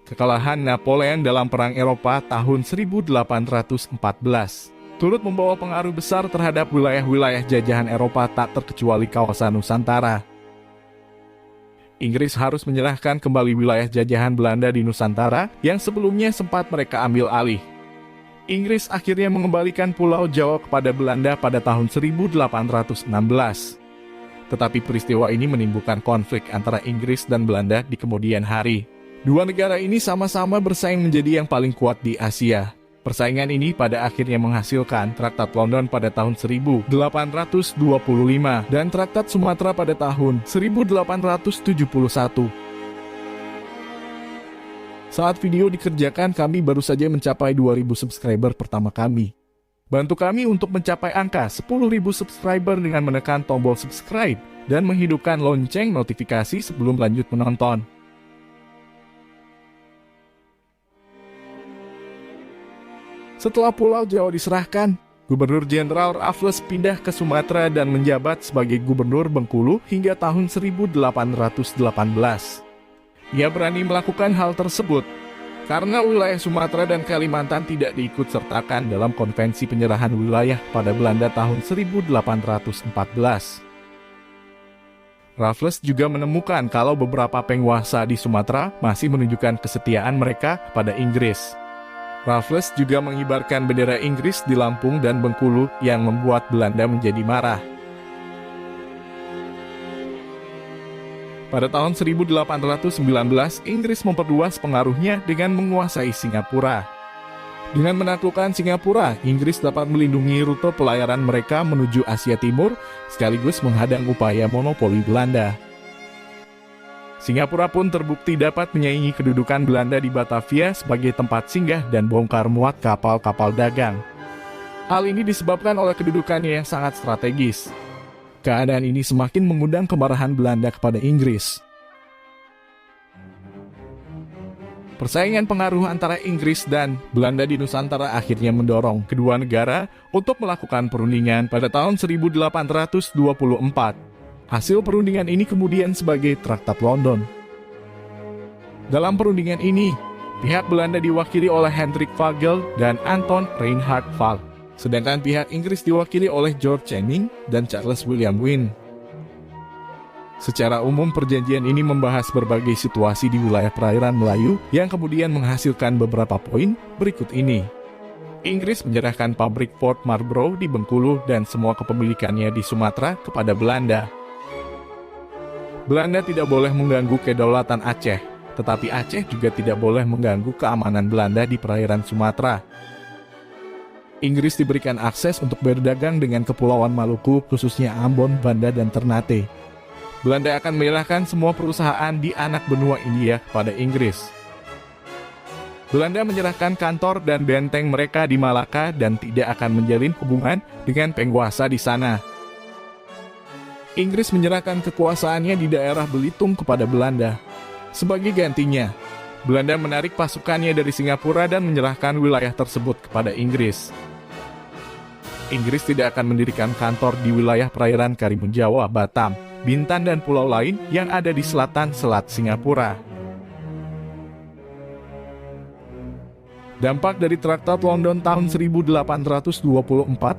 Kekalahan Napoleon dalam Perang Eropa tahun 1814 turut membawa pengaruh besar terhadap wilayah-wilayah jajahan Eropa tak terkecuali kawasan Nusantara. Inggris harus menyerahkan kembali wilayah jajahan Belanda di Nusantara yang sebelumnya sempat mereka ambil alih. Inggris akhirnya mengembalikan Pulau Jawa kepada Belanda pada tahun 1816. Tetapi peristiwa ini menimbulkan konflik antara Inggris dan Belanda di kemudian hari. Dua negara ini sama-sama bersaing menjadi yang paling kuat di Asia. Persaingan ini pada akhirnya menghasilkan Traktat London pada tahun 1825 dan Traktat Sumatera pada tahun 1871. Saat video dikerjakan, kami baru saja mencapai 2.000 subscriber pertama kami. Bantu kami untuk mencapai angka 10.000 subscriber dengan menekan tombol subscribe dan menghidupkan lonceng notifikasi sebelum lanjut menonton. Setelah Pulau Jawa diserahkan, Gubernur Jenderal Raffles pindah ke Sumatera dan menjabat sebagai Gubernur Bengkulu hingga tahun 1818. Ia berani melakukan hal tersebut karena wilayah Sumatera dan Kalimantan tidak diikut-sertakan dalam konvensi penyerahan wilayah pada Belanda tahun 1814. Raffles juga menemukan kalau beberapa penguasa di Sumatera masih menunjukkan kesetiaan mereka pada Inggris. Raffles juga mengibarkan bendera Inggris di Lampung dan Bengkulu yang membuat Belanda menjadi marah. Pada tahun 1819, Inggris memperluas pengaruhnya dengan menguasai Singapura. Dengan menaklukkan Singapura, Inggris dapat melindungi rute pelayaran mereka menuju Asia Timur, sekaligus menghadang upaya monopoli Belanda. Singapura pun terbukti dapat menyaingi kedudukan Belanda di Batavia sebagai tempat singgah dan bongkar muat kapal-kapal dagang. Hal ini disebabkan oleh kedudukannya yang sangat strategis. Keadaan ini semakin mengundang kemarahan Belanda kepada Inggris. Persaingan pengaruh antara Inggris dan Belanda di Nusantara akhirnya mendorong kedua negara untuk melakukan perundingan pada tahun 1824. Hasil perundingan ini kemudian sebagai Traktat London. Dalam perundingan ini, pihak Belanda diwakili oleh Hendrik Vogel dan Anton Reinhard Falk, sedangkan pihak Inggris diwakili oleh George Canning dan Charles William Wynne. Secara umum, perjanjian ini membahas berbagai situasi di wilayah perairan Melayu yang kemudian menghasilkan beberapa poin berikut ini. Inggris menyerahkan pabrik Port Marlborough di Bengkulu dan semua kepemilikannya di Sumatera kepada Belanda. Belanda tidak boleh mengganggu kedaulatan Aceh, tetapi Aceh juga tidak boleh mengganggu keamanan Belanda di perairan Sumatera. Inggris diberikan akses untuk berdagang dengan Kepulauan Maluku, khususnya Ambon, Banda, dan Ternate. Belanda akan menyerahkan semua perusahaan di anak benua India kepada Inggris. Belanda menyerahkan kantor dan benteng mereka di Malaka dan tidak akan menjalin hubungan dengan penguasa di sana. Inggris menyerahkan kekuasaannya di daerah Belitung kepada Belanda. Sebagai gantinya, Belanda menarik pasukannya dari Singapura dan menyerahkan wilayah tersebut kepada Inggris. Inggris tidak akan mendirikan kantor di wilayah perairan Karimun Jawa, Batam, Bintan, dan pulau lain yang ada di selatan Selat Singapura. Dampak dari Traktat London tahun 1824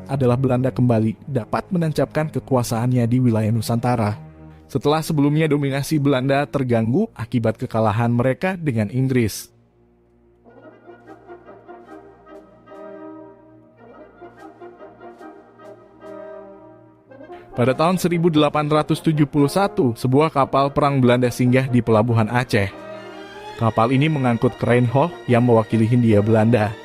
adalah Belanda kembali dapat menancapkan kekuasaannya di wilayah Nusantara. Setelah sebelumnya dominasi Belanda terganggu akibat kekalahan mereka dengan Inggris. Pada tahun 1871, sebuah kapal perang Belanda singgah di pelabuhan Aceh. Kapal ini mengangkut Kraaienhof yang mewakili Hindia Belanda.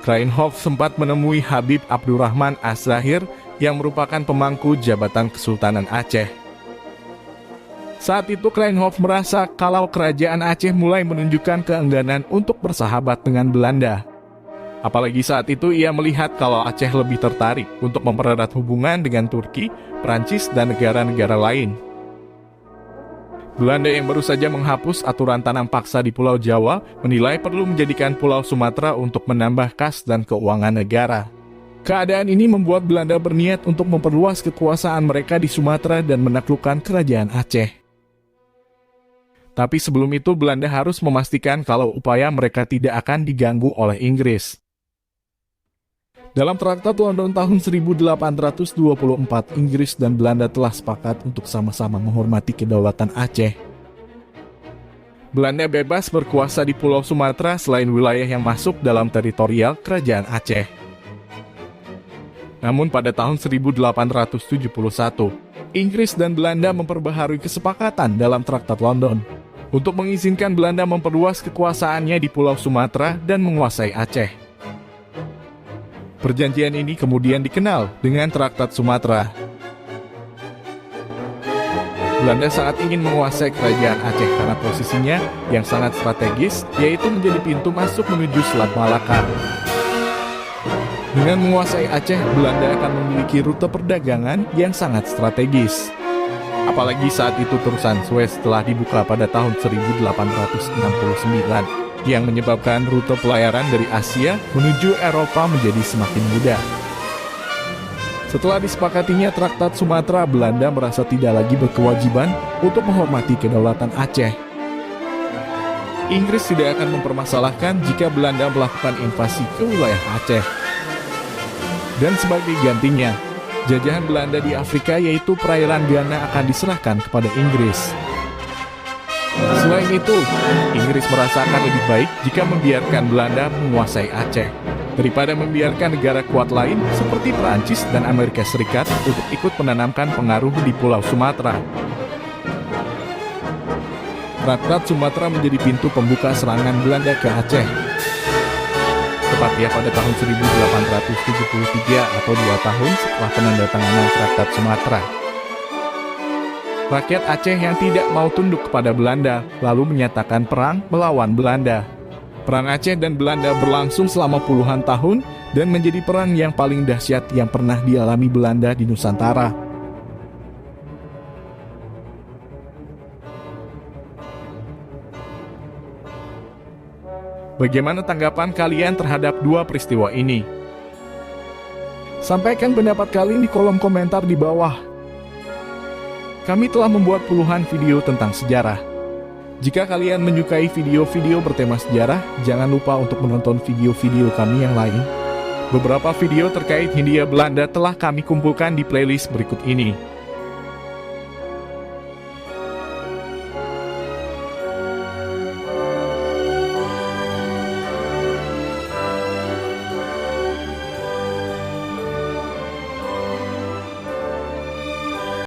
Kraaienhof sempat menemui Habib Abdurrahman Az-Zahir yang merupakan pemangku jabatan Kesultanan Aceh. Saat itu Kraaienhof merasa kalau kerajaan Aceh mulai menunjukkan keengganan untuk bersahabat dengan Belanda. Apalagi saat itu ia melihat kalau Aceh lebih tertarik untuk mempererat hubungan dengan Turki, Prancis, dan negara-negara lain. Belanda yang baru saja menghapus aturan tanam paksa di Pulau Jawa menilai perlu menjadikan Pulau Sumatera untuk menambah kas dan keuangan negara. Keadaan ini membuat Belanda berniat untuk memperluas kekuasaan mereka di Sumatera dan menaklukkan kerajaan Aceh. Tapi sebelum itu Belanda harus memastikan kalau upaya mereka tidak akan diganggu oleh Inggris. Dalam Traktat London tahun 1824, Inggris dan Belanda telah sepakat untuk sama-sama menghormati kedaulatan Aceh. Belanda bebas berkuasa di Pulau Sumatera selain wilayah yang masuk dalam teritorial Kerajaan Aceh. Namun pada tahun 1871, Inggris dan Belanda memperbaharui kesepakatan dalam Traktat London untuk mengizinkan Belanda memperluas kekuasaannya di Pulau Sumatera dan menguasai Aceh. Perjanjian ini kemudian dikenal dengan Traktat Sumatera. Belanda sangat ingin menguasai kerajaan Aceh karena posisinya yang sangat strategis, yaitu menjadi pintu masuk menuju Selat Malaka. Dengan menguasai Aceh, Belanda akan memiliki rute perdagangan yang sangat strategis. Apalagi saat itu terusan Suez telah dibuka pada tahun 1869, yang menyebabkan rute pelayaran dari Asia menuju Eropa menjadi semakin mudah. Setelah disepakatinya Traktat Sumatera, Belanda merasa tidak lagi berkewajiban untuk menghormati kedaulatan Aceh. Inggris tidak akan mempermasalahkan jika Belanda melakukan invasi ke wilayah Aceh. Dan sebagai gantinya, jajahan Belanda di Afrika yaitu perairan Ghana akan diserahkan kepada Inggris. Selain itu, Inggris merasakan lebih baik jika membiarkan Belanda menguasai Aceh daripada membiarkan negara kuat lain seperti Perancis dan Amerika Serikat untuk ikut menanamkan pengaruh di Pulau Sumatera. Traktat Sumatera menjadi pintu pembuka serangan Belanda ke Aceh. Tepatnya pada tahun 1873 atau 2 tahun setelah penandatanganan Traktat Sumatera. Rakyat Aceh yang tidak mau tunduk kepada Belanda lalu menyatakan perang melawan Belanda. Perang Aceh dan Belanda berlangsung selama puluhan tahun dan menjadi perang yang paling dahsyat yang pernah dialami Belanda di Nusantara. Bagaimana tanggapan kalian terhadap dua peristiwa ini? Sampaikan pendapat kalian di kolom komentar di bawah. Kami telah membuat puluhan video tentang sejarah. Jika kalian menyukai video-video bertema sejarah, jangan lupa untuk menonton video-video kami yang lain. Beberapa video terkait Hindia Belanda telah kami kumpulkan di playlist berikut ini.